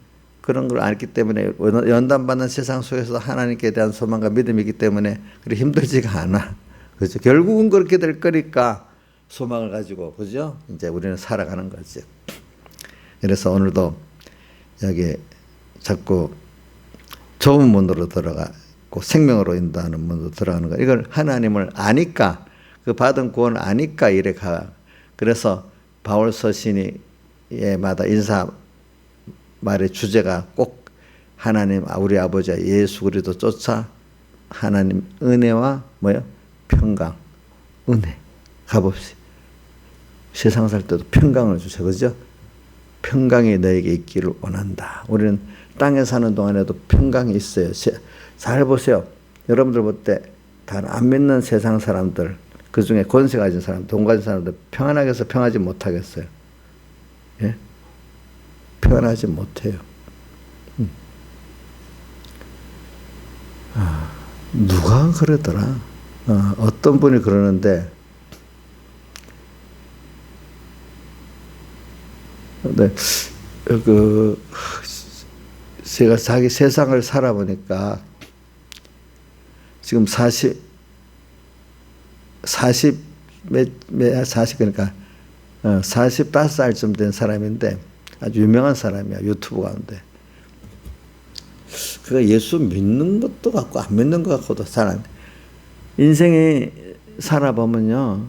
그런 걸 알기 때문에 연단받는 세상 속에서 하나님께 대한 소망과 믿음이 있기 때문에 그리 힘들지가 않아. 그죠? 결국은 그렇게 될 거니까 소망을 가지고, 그죠? 이제 우리는 살아가는 거죠. 그래서 오늘도 여기 자꾸 좁은 문으로 들어가고 생명으로 인도하는 문으로 들어가는 거. 이걸 하나님을 아니까, 그 받은 구원을 아니까 이래 가. 그래서 바울 서신이마다 인사 말의 주제가 꼭 하나님 우리 아버지 예수 그리스도 쫓아 하나님 은혜와 평강, 은혜 값없이 세상 살 때도 평강을 주셔. 그죠? 평강이 너에게 있기를 원한다. 우리는 땅에 사는 동안에도 평강이 있어요. 잘 보세요. 여러분들 볼 때 다 안 믿는 세상 사람들, 그 중에 권세 가진 사람, 돈 가진 사람들 평안하게 해서 평하지 못하겠어요. 예? 평안하지 못해요. 누가 그러더라? 어떤 분이 그러는데, 제가 자기 세상을 살아보니까 지금 40 그러니까 45살쯤 된 사람인데 아주 유명한 사람이야. 유튜브 가운데. 그가 예수 믿는 것도 같고 안 믿는 것 같고도 사람. 인생이 살아보면요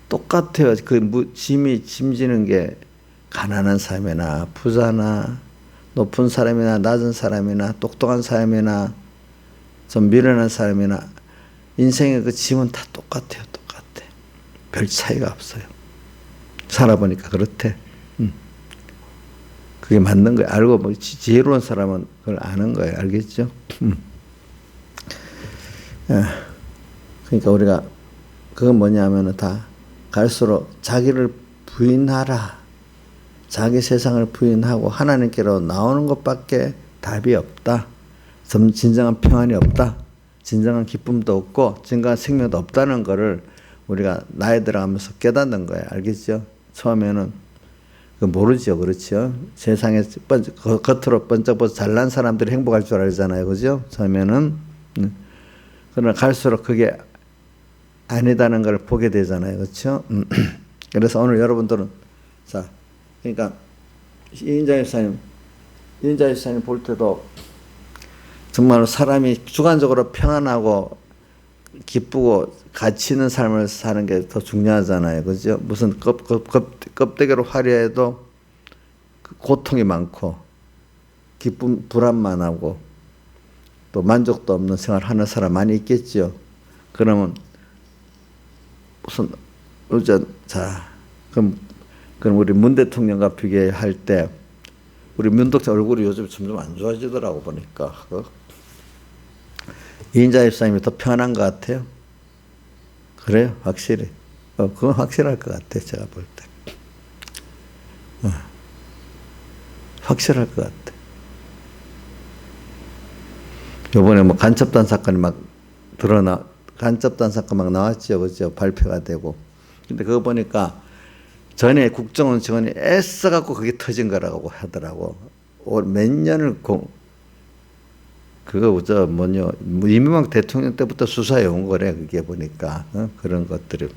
똑같아요. 그 짐지는 게 가난한 사람이나 부자나 높은 사람이나 낮은 사람이나 똑똑한 사람이나 좀 미련한 사람이나 인생의 그 짐은 다 똑같아요. 똑같아. 별 차이가 없어요. 살아보니까 그렇대. 그게 맞는 거예요. 알고 지혜로운 사람은 그걸 아는 거예요. 알겠죠? 그러니까 우리가 그건 뭐냐면은 다 갈수록 자기를 부인하라. 자기 세상을 부인하고 하나님께로 나오는 것밖에 답이 없다. 진정한 평안이 없다. 진정한 기쁨도 없고 진정한 생명도 없다는 것을 우리가 나이 들어가면서 깨닫는 거예요. 알겠죠? 처음에는 그 모르죠. 그렇죠. 세상에 겉으로 번쩍번쩍 잘난 사람들이 행복할 줄 알잖아요. 그죠? 처음에는. 그러나 갈수록 그게 아니다는 걸 보게 되잖아요. 그렇죠? 그래서 오늘 여러분들은 자, 그러니까 이인자 집사님 볼 때도 정말 사람이 주관적으로 평안하고 기쁘고 가치 있는 삶을 사는 게 더 중요하잖아요. 그죠? 무슨 껍데기로 화려해도 고통이 많고 기쁨 불안만 하고 또 만족도 없는 생활을 하는 사람 많이 있겠죠. 그러면 무슨 그럼 우리 문 대통령과 비교할 때 우리 문 대통령 얼굴이 요즘 점점 안 좋아지더라고 보니까. 이인자 집사님이 더 편한 것 같아요. 그래요? 확실히. 그건 확실할 것 같아요. 제가 볼 때. 확실할 것 같아. 요번에 뭐 간첩단 사건이 막 간첩단 사건 막 나왔죠. 그죠? 발표가 되고. 근데 그거 보니까 전에 국정원 직원이 애써갖고 그게 터진 거라고 하더라고. 몇 년을 이명박 대통령 때부터 수사해 온 거래. 그게 보니까. 그런 것들을.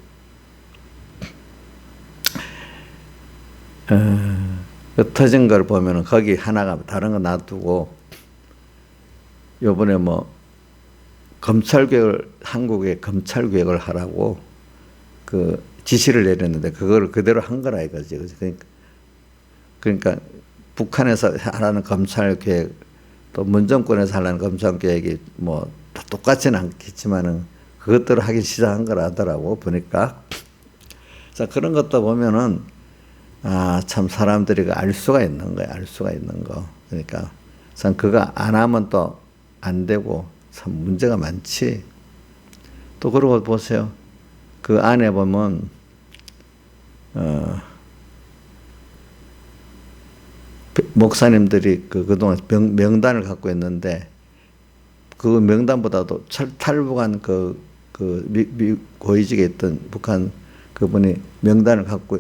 그 터진 걸 보면은 거기 하나가 다른 거 놔두고 요번에 뭐 한국의 검찰 개혁을 하라고 그 지시를 내렸는데 그거를 그대로 한 거라 이거지. 그러니까 북한에서 하라는 검찰 개혁 또 문정권에서 하라는 검찰 개혁이 뭐 다 똑같지는 않겠지만은 그것들을 하기 시작한 거라 하더라고 보니까. 자, 그런 것도 보면은 참 사람들이 알 수가 있는 거야. 알 수가 있는 거. 그러니까 참 그거 안 하면 또 안 되고 참 문제가 많지. 또 그러고 보세요. 그 안에 보면 목사님들이 그동안 명단을 갖고 있는데 그 명단보다도 탈북한 고위직에 있던 북한 그분이 명단을 갖고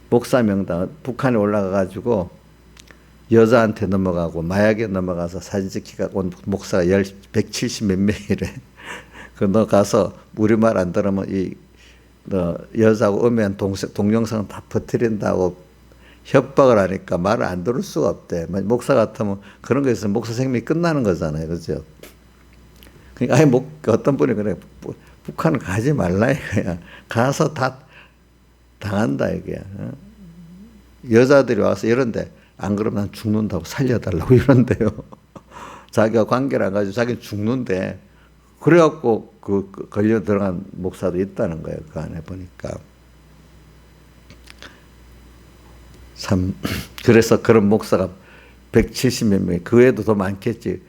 목사 명단 북한에 올라가 가지고 여자한테 넘어가고 마약에 넘어가서 사진 찍히고 온 목사가 170 몇 명이래. 너 가서 우리말 안 들으면 너 여자하고 음해한 동영상 다 퍼뜨린다고 협박을 하니까 말을 안 들을 수가 없대. 목사 같으면 그런 거 있으면 목사 생명이 끝나는 거잖아요. 그죠? 그러니까 어떤 분이 그래. 북한 가지 말라 이거야. 가서 다 당한다 이거야. 여자들이 와서 이런데 안 그러면 난 죽는다고 살려달라고 이런데요. 자기가 관계를 안 가지고 자기는 죽는데 그래갖고 걸려 들어간 목사도 있다는 거예요. 그 안에 보니까. 참 그래서 그런 목사가 170 몇 명, 그 외에도 더 많겠지.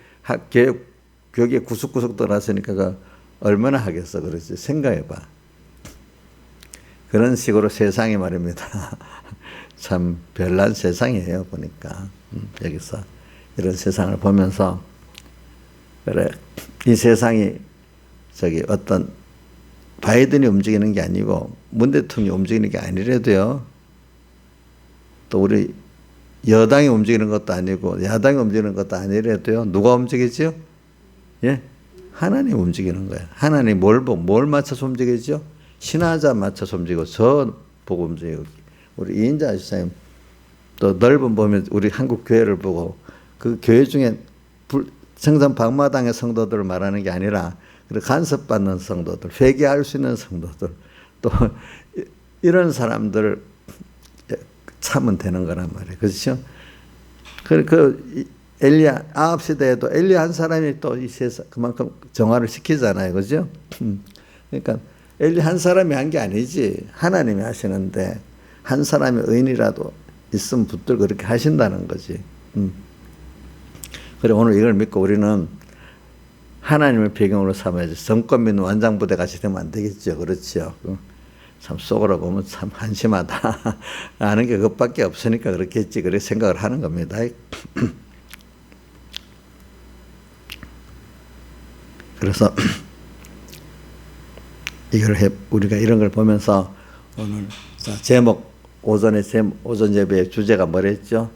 교육에 구석구석 들어갔으니까 얼마나 하겠어. 그렇지. 생각해봐. 그런 식으로 세상이 말입니다. 참 별난 세상이에요. 보니까. 여기서 이런 세상을 보면서 그래 이 세상이 어떤 바이든이 움직이는 게 아니고 문 대통령이 움직이는 게 아니래도요. 또 우리 여당이 움직이는 것도 아니고 야당이 움직이는 것도 아니래도요. 누가 움직이죠? 예? 하나님 움직이는 거예요. 하나님 뭘 맞춰서 움직이죠? 신하자 맞춰서 움직이고 저 보고 움직이고 우리 이인자 집사님 또 넓은 보면 우리 한국 교회를 보고 그 교회 중에 성전 방마당의 성도들을 말하는 게 아니라 간섭받는 성도들, 회개할 수 있는 성도들 또 이런 사람들을 참으면 되는 거란 말이에요. 그렇죠? 엘리야 아합 시대에도 엘리야 한 사람이 또 이 세상 그만큼 정화를 시키잖아요. 그죠? 그러니까 엘리야 한 사람이 한 게 아니지. 하나님이 하시는데 한 사람의 의인이라도 있으면 붙들고 그렇게 하신다는 거지. 그래 오늘 이걸 믿고 우리는 하나님을 배경으로 삼아야지. 정권 믿는 완장부대 같이 되면 안 되겠죠. 그렇죠. 참 속으로 보면 참 한심하다. 아는 게 그것밖에 없으니까 그렇겠지. 그렇게 생각을 하는 겁니다. 그래서 우리가 이런 걸 보면서 오늘 제목 오전 예배의 주제가 뭐랬죠?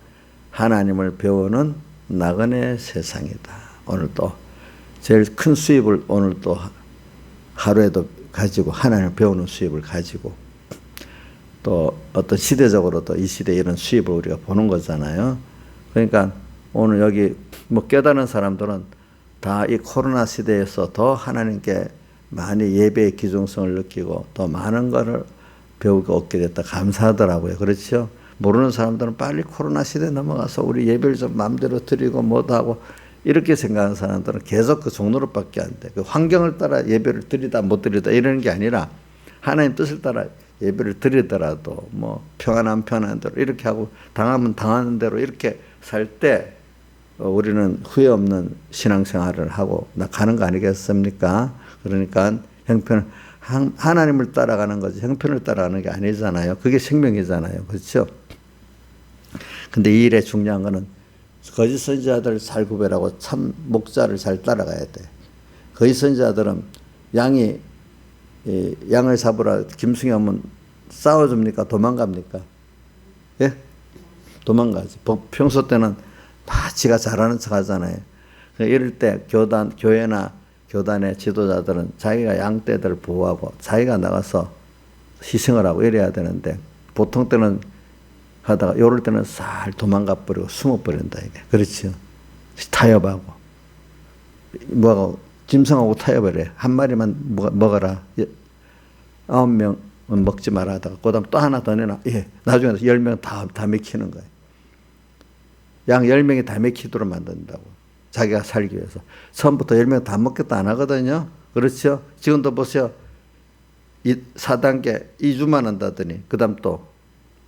하나님을 배우는 나그네 세상이다. 오늘 또 제일 큰 수입을 오늘 또 하루에도 가지고 하나님을 배우는 수입을 가지고 또 어떤 시대적으로도 이 시대에 이런 수입을 우리가 보는 거잖아요. 그러니까 오늘 여기 뭐 깨달은 사람들은 다 이 코로나 시대에서 더 하나님께 많이 예배의 기중성을 느끼고 더 많은 것을 배우고 얻게 됐다 감사하더라고요. 그렇죠? 모르는 사람들은 빨리 코로나 시대에 넘어가서 우리 예배를 좀 마음대로 드리고 뭐도 하고 이렇게 생각하는 사람들은 계속 그 종로로밖에 안 돼. 그 환경을 따라 예배를 드리다 못 드리다 이러는 게 아니라 하나님 뜻을 따라 예배를 드리더라도 뭐 평안하면 평안한 대로 이렇게 하고 당하면 당하는 대로 이렇게 살 때 우리는 후회 없는 신앙생활을 하고 가는 거 아니겠습니까? 그러니까 하나님을 따라가는 거지 형편을 따라가는 게 아니잖아요. 그게 생명이잖아요. 그렇죠? 근데 이 일에 중요한 거는 거짓 선지자들을 잘 구별하고 참 목자를 잘 따라가야 돼. 거짓 선지자들은 양을 잡으라 김승희 하면 싸워줍니까? 도망갑니까? 예? 도망가지. 평소 때는 다 지가 잘하는 척 하잖아요. 이럴 때 교회나 교단의 지도자들은 자기가 양떼들을 보호하고 자기가 나가서 희생을 하고 이래야 되는데 보통 때는 하다가 이럴 때는 살 도망가 버리고 숨어 버린다 이게. 그렇죠. 타협하고 뭐하고 짐승하고 타협을 해. 한 마리만 먹어라. 9명은 먹지 마라 하다가 그다음 또 하나 더 내놔. 예. 나중에 10명 다 먹히는 거예요. 양 10명이 다 먹히도록 만든다고. 자기가 살기 위해서. 처음부터 10명 다 먹겠다 안 하거든요. 그렇죠. 지금도 보세요. 4단계 2주만 한다더니 그 다음 또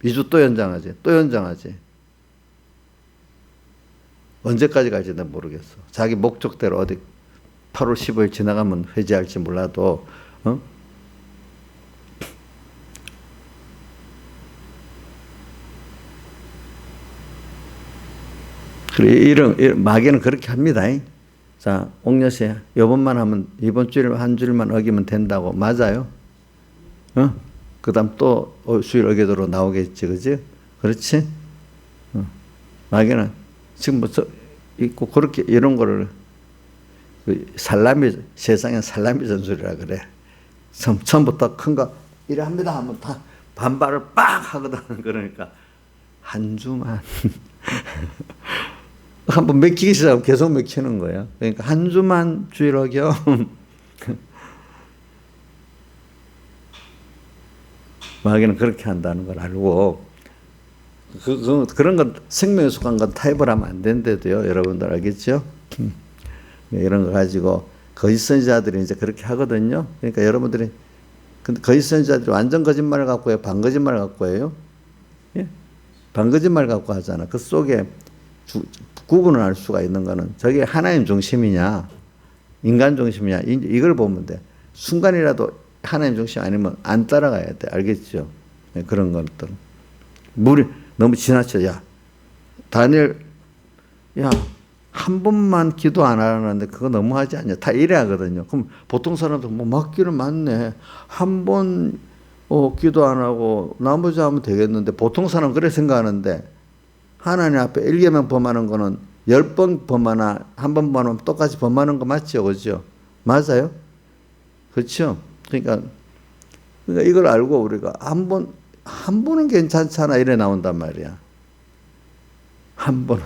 2주 또 연장하지. 또 연장하지. 언제까지 갈지 난 모르겠어. 자기 목적대로 어디 8월 15일 지나가면 회지할지 몰라도 그래, 이런 마귀는 그렇게 합니다. 자, 옥녀씨, 이번만 하면 이번 주일 한 주일만 어기면 된다고. 맞아요? 그 다음 또 수일 어기도록 나오겠지, 그지? 그렇지? 마귀는 지금 뭐 있고 그렇게 이런 거를 세상에 살라미 전술이라 그래. 처음부터 큰 거 이래 합니다 하면 다 반발을 빡 하거든. 그러니까 한 주만 한번 맥히기 시작하면 계속 맥히는 거예요. 그러니까 한 주만 주일 어겨. 마귀는 그렇게 한다는 걸 알고 그런 건 생명에 속한 건 타협을 하면 안 된대도요. 여러분들 알겠죠? 이런 거 가지고 거짓 선지자들이 이제 그렇게 하거든요. 그러니까 여러분들이 근데 거짓 선지자들이 완전 거짓말을 갖고 해요? 반거짓말을 갖고 해요? 예? 반거짓말 갖고 하잖아. 그 속에 구분을 할 수가 있는 거는 저게 하나님 중심이냐 인간 중심이냐 이걸 보면 돼. 순간이라도 하나님 중심 아니면 안 따라가야 돼. 알겠죠? 네, 그런 것들. 물이 너무 지나쳐. 야, 다니엘, 야, 한 번만 기도 안 하는데 그거 너무하지 않냐? 다 이래 하거든요. 그럼 보통 사람들 뭐 맞기는 맞네. 한 번 기도 안 하고 나머지 하면 되겠는데 보통 사람은 그래 생각하는데 하나님 앞에 1계명 범하는 거는 10번 범하나 한 번 범하면 똑같이 범하는 거 맞죠? 그죠? 맞아요? 그렇죠? 그러니까 이걸 알고 우리가 한 번은 괜찮잖아 이래 나온단 말이야. 한 번은.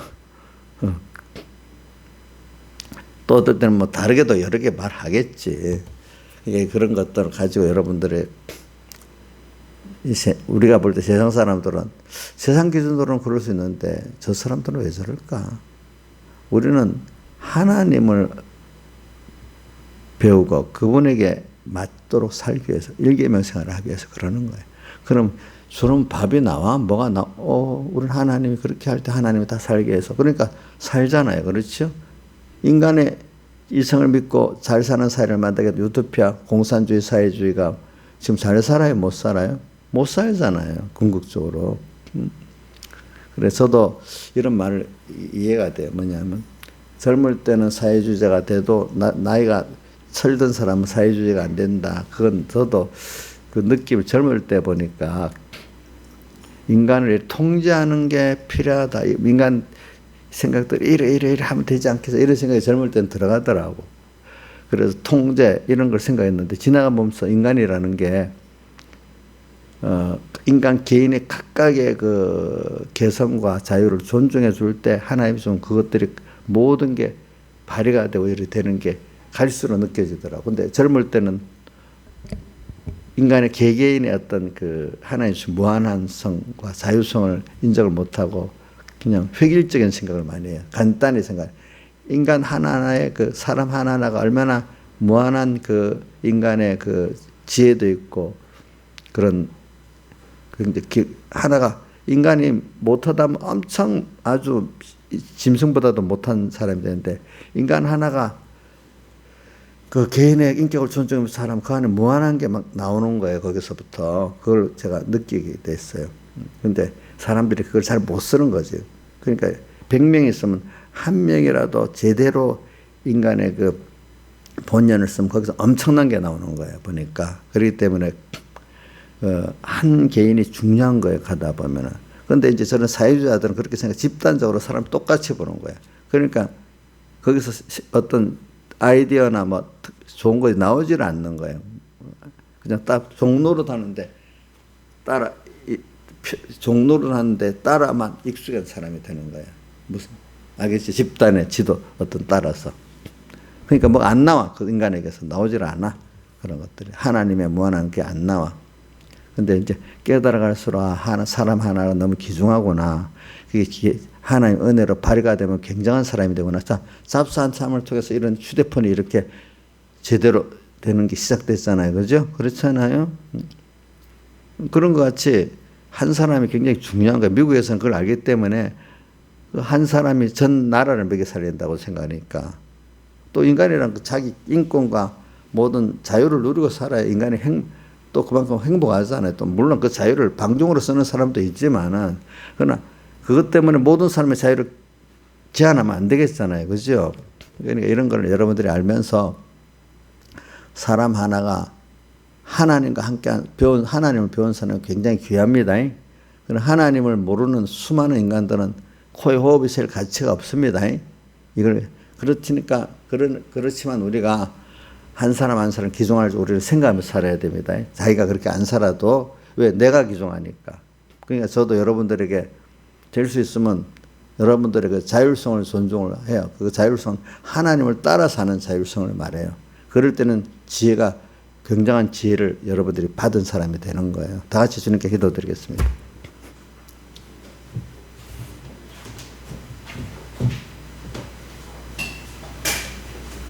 또 어떨 때는 뭐 다르게도 여러 개 말하겠지. 이게 그런 것들을 가지고 여러분들의 우리가 볼 때 세상 사람들은 세상 기준으로는 그럴 수 있는데 저 사람들은 왜 저럴까? 우리는 하나님을 배우고 그분에게 맞도록 살기 위해서 일계명 생활을 하기 위해서 그러는 거예요. 그럼 저런 밥이 나와? 뭐가 나와? 우리는 하나님이 그렇게 할 때 하나님이 다 살게 해서 그러니까 살잖아요. 그렇죠? 인간의 이성을 믿고 잘 사는 사회를 만들게 유토피아 공산주의 사회주의가 지금 잘 살아요? 못 살아요? 못 살잖아요. 궁극적으로. 그래서 저도 이런 말을 이해가 돼요. 뭐냐면 젊을 때는 사회주의자가 돼도 나이가 철든 사람은 사회주의가 안 된다. 그건 저도 그 느낌을 젊을 때 보니까 인간을 통제하는 게 필요하다. 인간 생각들이 이래 하면 되지 않겠어. 이런 생각이 젊을 때는 들어가더라고. 그래서 통제 이런 걸 생각했는데 지나가면서 인간이라는 게 인간 개인의 각각의 그 개성과 자유를 존중해 줄 때 하나님이 좀 그것들이 모든 게 발휘가 되고 이렇게 되는 게 갈수록 느껴지더라고. 근데 젊을 때는 인간의 개개인의 어떤 그 하나님의 무한한 성과 자유성을 인정을 못하고 그냥 획일적인 생각을 많이 해요. 간단히 생각. 인간 하나하나의 그 사람 하나하나가 얼마나 무한한 그 인간의 그 지혜도 있고 그런 하나가 인간이 못하다면 엄청 아주 짐승보다도 못한 사람이 되는데 인간 하나가 그 개인의 인격을 존중하는 사람 그 안에 무한한 게 막 나오는 거예요. 거기서부터 그걸 제가 느끼게 됐어요. 근데 사람들이 그걸 잘 못 쓰는 거지. 그러니까 100명 있으면 한 명이라도 제대로 인간의 그 본연을 쓰면 거기서 엄청난 게 나오는 거예요. 보니까 그렇기 때문에 한 개인이 중요한 거예요. 가다 보면은. 그런데 이제 저는 사회주의자들은 그렇게 생각, 집단적으로 사람 똑같이 보는 거예요. 그러니까 거기서 어떤 아이디어나 뭐 좋은 것이 나오질 않는 거예요. 그냥 딱 종로로 하는데 종로를 하는데 따라만 익숙한 사람이 되는 거예요. 무슨 알겠지? 집단의 지도 어떤 따라서. 그러니까 뭐 안 나와. 그 인간에게서 나오질 않아. 그런 것들이 하나님의 무한한 게 안 나와. 근데 이제 깨달아갈수록 사람 하나가 너무 귀중하구나. 그게 하나님 은혜로 발휘가 되면 굉장한 사람이 되구나. 자, 잡사한 삶을 통해서 이런 휴대폰이 이렇게 제대로 되는 게 시작됐잖아요. 그죠? 그렇잖아요. 그런 것 같이 한 사람이 굉장히 중요한 거예요. 미국에서는 그걸 알기 때문에 한 사람이 전 나라를 먹여 살린다고 생각하니까 또 인간이란 자기 인권과 모든 자유를 누리고 살아야 인간이 또 그만큼 행복하잖아요. 또 물론 그 자유를 방종으로 쓰는 사람도 있지만은 그러나 그것 때문에 모든 사람의 자유를 제한하면 안 되겠잖아요. 그죠? 그러니까 이런 걸 여러분들이 알면서 사람 하나가 하나님과 함께 하나님을 배운 사람은 굉장히 귀합니다. 그러나 하나님을 모르는 수많은 인간들은 코에 호흡이 셀 가치가 없습니다. 이걸 그렇지만 우리가 한 사람 한 사람 기종할 줄 우리를 생각하면서 살아야 됩니다. 자기가 그렇게 안 살아도 왜 내가 기종하니까. 그러니까 저도 여러분들에게 될 수 있으면 여러분들의 그 자율성을 존중을 해요. 그 자율성 하나님을 따라 사는 자율성을 말해요. 그럴 때는 지혜가 굉장한 지혜를 여러분들이 받은 사람이 되는 거예요. 다 같이 주님께 기도드리겠습니다.